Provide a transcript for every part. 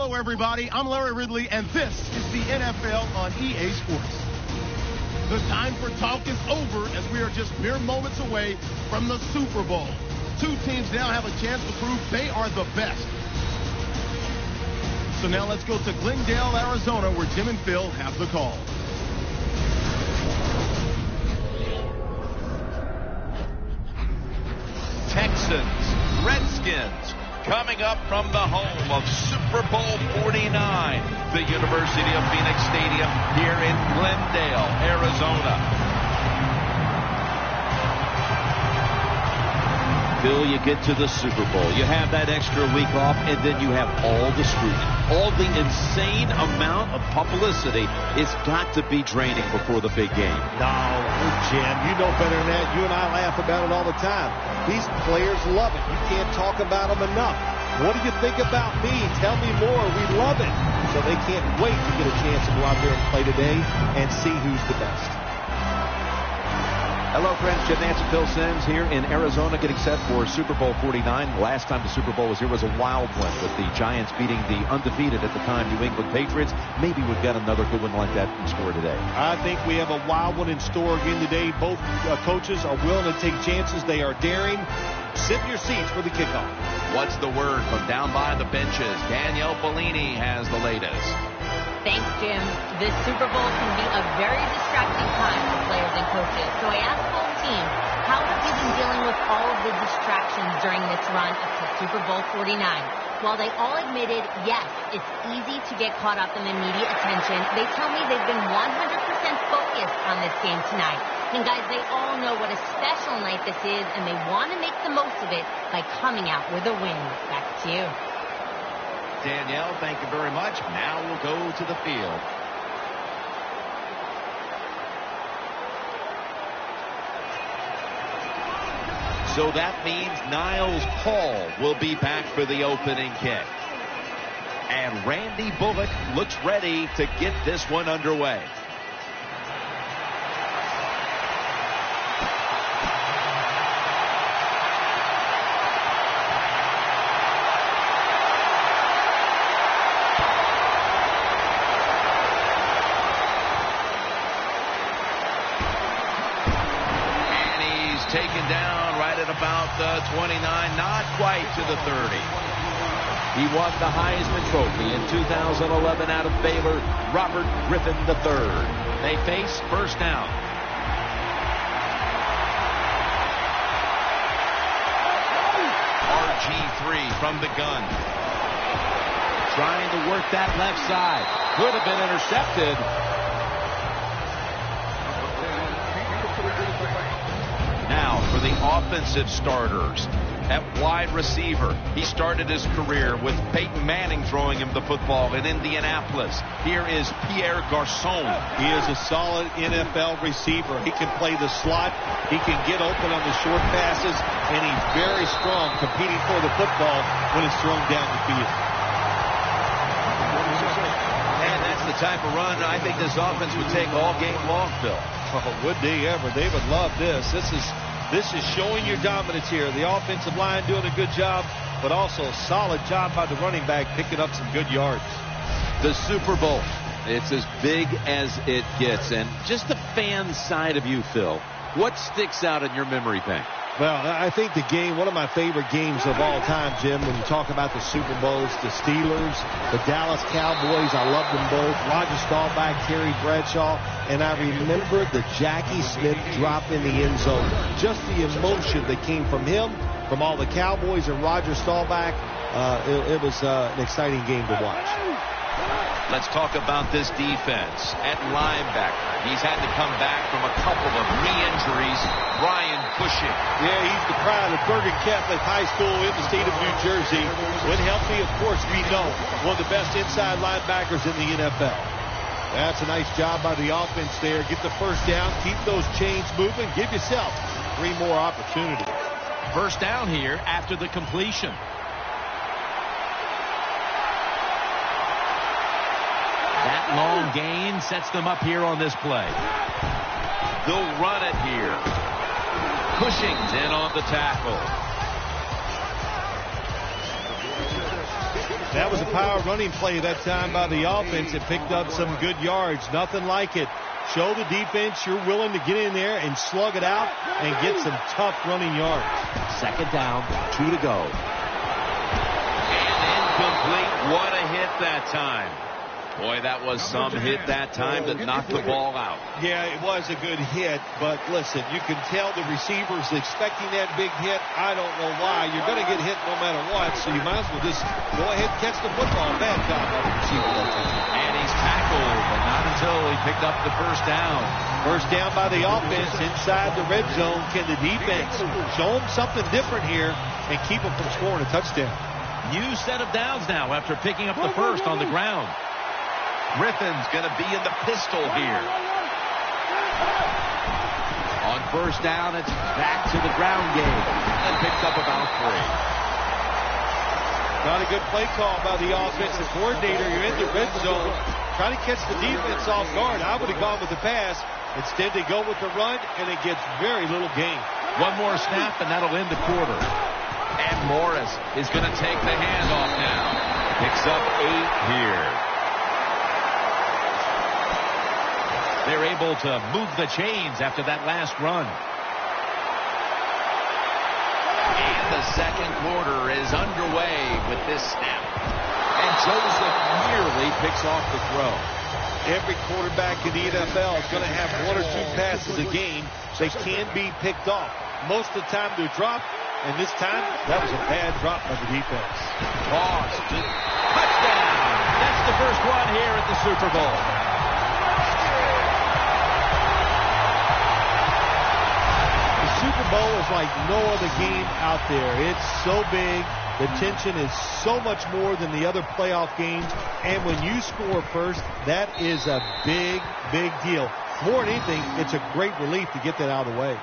Hello, everybody. I'm Larry Ridley, and this is the NFL on EA Sports. The time for talk is over as we are just mere moments away from the Super Bowl. Two teams now have a chance to prove they are the best. So now let's go to Glendale, Arizona, where Jim and Phil have the call. Texans, Redskins, coming up from the home of Super Bowl 49, the University of Phoenix Stadium here in Glendale, Arizona. Bill, you get to the Super Bowl. You have that extra week off, and then you have all the scrutiny. All the insane amount of publicity. It's got to be draining before the big game. No, Jim, you know better than that. You and I laugh about it all the time. These players love it. You can't talk about them enough. What do you think about me? Tell me more. We love it. So they can't wait to get a chance to go out there and play today and see who's the best. Hello, friends. Jim Nance and Phil Simms here in Arizona getting set for Super Bowl 49. Last time the Super Bowl was here was a wild one with the Giants beating the undefeated at the time New England Patriots. Maybe we've got another good one like that in store today. I think we have a wild one in store again today. Both coaches are willing to take chances. They are daring. Sit in your seats for the kickoff. What's the word from down by the benches? Danielle Bellini has the latest. Thanks, Jim. This Super Bowl can be a very distracting time for players and coaches. So I asked both teams, how have you been dealing with all of the distractions during this run up to Super Bowl 49? While they all admitted, yes, it's easy to get caught up in the media attention, they tell me they've been 100% focused on this game tonight. And guys, they all know what a special night this is, and they want to make the most of it by coming out with a win. Back to you. Danielle, thank you very much. Now we'll go to the field. So that means Niles Paul will be back for the opening kick. And Randy Bullock looks ready to get this one underway. Taken down right at about the 29, not quite to the 30. He won the Heisman Trophy in 2011 out of Baylor, Robert Griffin III. They face first down. RG3 from the gun. Trying to work that left side. Could have been intercepted. Now for the offensive starters. At wide receiver, he started his career with Peyton Manning throwing him the football in Indianapolis. Here is Pierre Garçon. He is a solid NFL receiver. He can play the slot. He can get open on the short passes, and he's very strong competing for the football when it's thrown down the field. And that's the type of run I think this offense would take all game long, Phil. Oh, would they ever? They would love this. This is showing your dominance here. The offensive line doing a good job, but also a solid job by the running back picking up some good yards. The Super Bowl. It's as big as it gets. And just the fan side of you, Phil, what sticks out in your memory bank? Well, I think the game, one of my favorite games of all time, Jim, when you talk about the Super Bowls, the Steelers, the Dallas Cowboys, I love them both. Roger Staubach, Terry Bradshaw, and I remember the Jackie Smith drop in the end zone. Just the emotion that came from him, from all the Cowboys and Roger Staubach. It was an exciting game to watch. Let's talk about this defense. At linebacker, he's had to come back from a couple of knee injuries. Brian Cushing. Yeah, he's the pride of Bergen Catholic High School in the state of New Jersey. When healthy, of course, we know one of the best inside linebackers in the NFL. That's a nice job by the offense there. Get the first down, keep those chains moving, give yourself 3 more opportunities. First down here after the completion. That long gain sets them up here on this play. They'll run it here. Cushing's in on the tackle. That was a power running play that time by the offense. It picked up some good yards. Nothing like it. Show the defense you're willing to get in there and slug it out and get some tough running yards. Second down, 2 to go. And incomplete. What a hit that time. Boy, that was some hit that time that knocked the ball out. Yeah, it was a good hit, but listen, you can tell the receiver's expecting that big hit. I don't know why. You're going to get hit no matter what, so you might as well just go ahead and catch the football. Bad job by the receiver that time. And he's tackled, but not until he picked up the first down. First down by the offense inside the red zone. Can the defense show them something different here and keep them from scoring a touchdown? New set of downs now after picking up the first on the ground. Griffin's going to be in the pistol here. On first down, it's back to the ground game and picked up about 3. Not a good play call by the offensive coordinator. You're in the red zone. Trying to catch the defense off guard. I would have gone with the pass. Instead, they go with the run, and it gets very little gain. One more snap, and that'll end the quarter. And Morris is going to take the handoff now. Picks up 8 here. They're able to move the chains after that last run. And the second quarter is underway with this snap. And Joseph nearly picks off the throw. Every quarterback in the NFL is going to have 1 or 2 passes a game. They can be picked off. Most of the time they're dropped, and this time that was a bad drop by the defense. Tossed. Touchdown! That's the first one here at the Super Bowl. Super Bowl is like no other game out there. It's so big. The tension is so much more than the other playoff games. And when you score first, that is a big, big deal. More than anything, it's a great relief to get that out of the way.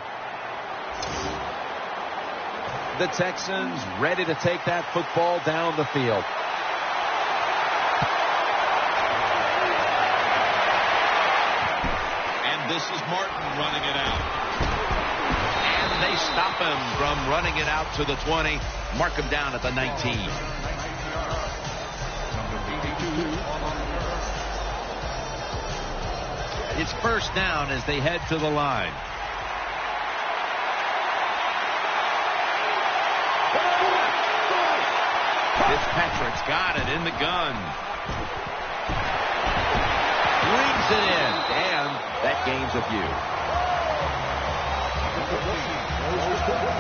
The Texans ready to take that football down the field. And this is Martin running it out. They stop him from running it out to the 20. Mark him down at the 19. It's first down as they head to the line. Fitzpatrick's got it in the gun. Brings it in. And that gains a few.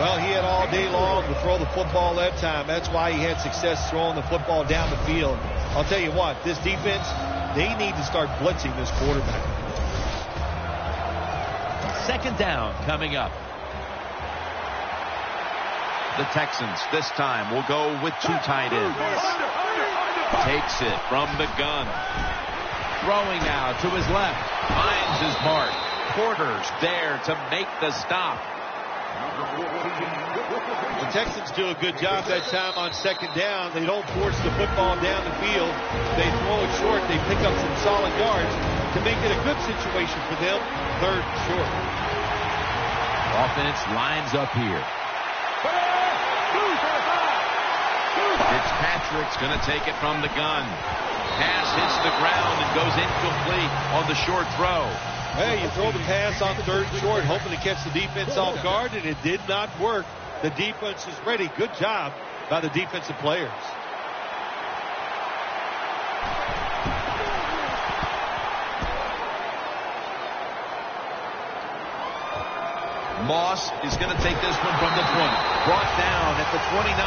Well, he had all day long to throw the football that time. That's why he had success throwing the football down the field. I'll tell you what, this defense, they need to start blitzing this quarterback. Second down coming up. The Texans this time will go with 2 tight ends. Takes it from the gun. Throwing now to his left. Finds his mark. Porter's there to make the stop. The Texans do a good job that time on second down. They don't force the football down the field. They throw it short. They pick up some solid yards to make it a good situation for them. 3rd and short. Offense lines up here. Fitzpatrick's going to take it from the gun. Pass hits the ground and goes incomplete on the short throw. Hey, you throw the pass on 3rd and short, hoping to catch the defense off guard, and it did not work. The defense is ready. Good job by the defensive players. Moss is going to take this one from the 20. Brought down at the 29.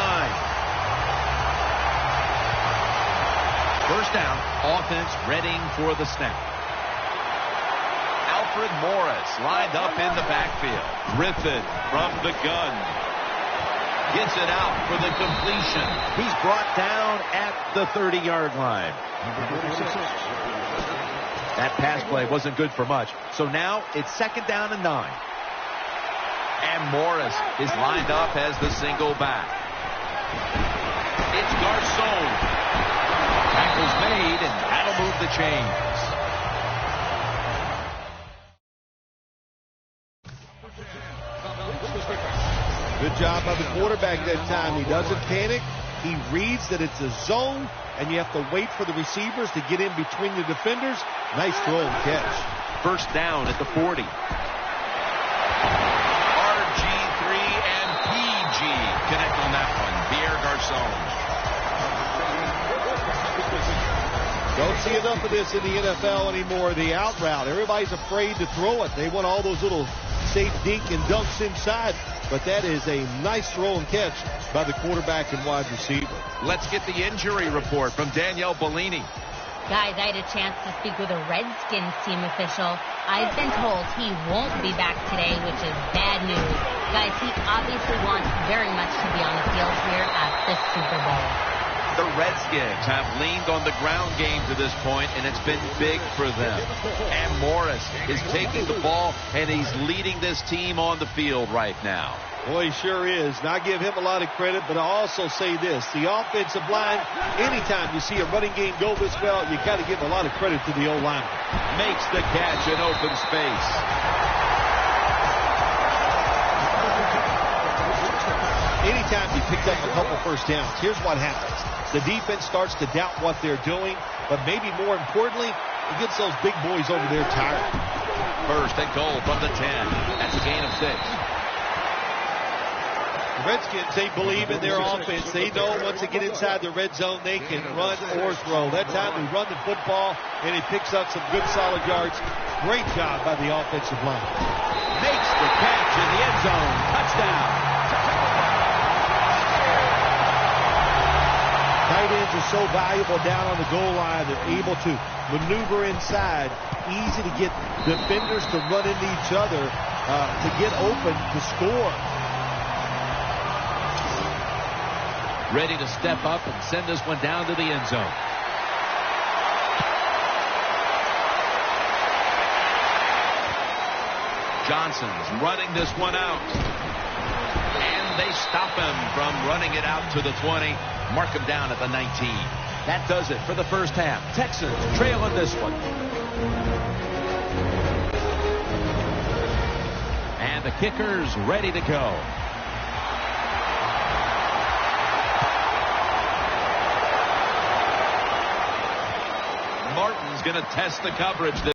First down, offense readying for the snap. Alfred Morris lined up in the backfield. Griffin from the gun. Gets it out for the completion. He's brought down at the 30-yard line. That pass play wasn't good for much. So now it's second down and 9. And Morris is lined up as the single back. It's Garcon. Tackle's made, and that'll move the chains. Good job by the quarterback that time. He doesn't panic. He reads that it's a zone, and you have to wait for the receivers to get in between the defenders. Nice throw and catch. First down at the 40. RG3 and PG connect on that one. Pierre Garçon. Don't see enough of this in the NFL anymore. The out route. Everybody's afraid to throw it. They want all those little safe dink and dunks inside. But that is a nice throw and catch by the quarterback and wide receiver. Let's get the injury report from Danielle Bellini. Guys, I had a chance to speak with a Redskins team official. I've been told he won't be back today, which is bad news. Guys, he obviously wants very much to be on the field here at the Super Bowl. The Redskins have leaned on the ground game to this point, and it's been big for them. And Morris is taking the ball, and he's leading this team on the field right now. Boy, he sure is. And I give him a lot of credit, but I also say this. The offensive line, anytime you see a running game go this well, you got to give a lot of credit to the O-line. Makes the catch in open space. Anytime you picked up a couple first downs, here's what happens. The defense starts to doubt what they're doing, but maybe more importantly, it gets those big boys over there tired. First and goal from the 10. That's a gain of 6. The Redskins, they believe in their offense. They know once they get inside the red zone, they can run or throw. That time we run the football, and he picks up some good solid yards. Great job by the offensive line. Makes the catch in the end zone. Touchdown. Tight ends are so valuable down on the goal line. They're able to maneuver inside. Easy to get defenders to run into each other to get open to score. Ready to step up and send this one down to the end zone. Johnson's running this one out. And they stop him from running it out to the 20. Mark him down at the 19. That does it for the first half. Texans trailing this one. And the kicker's ready to go. Martin's going to test the coverage.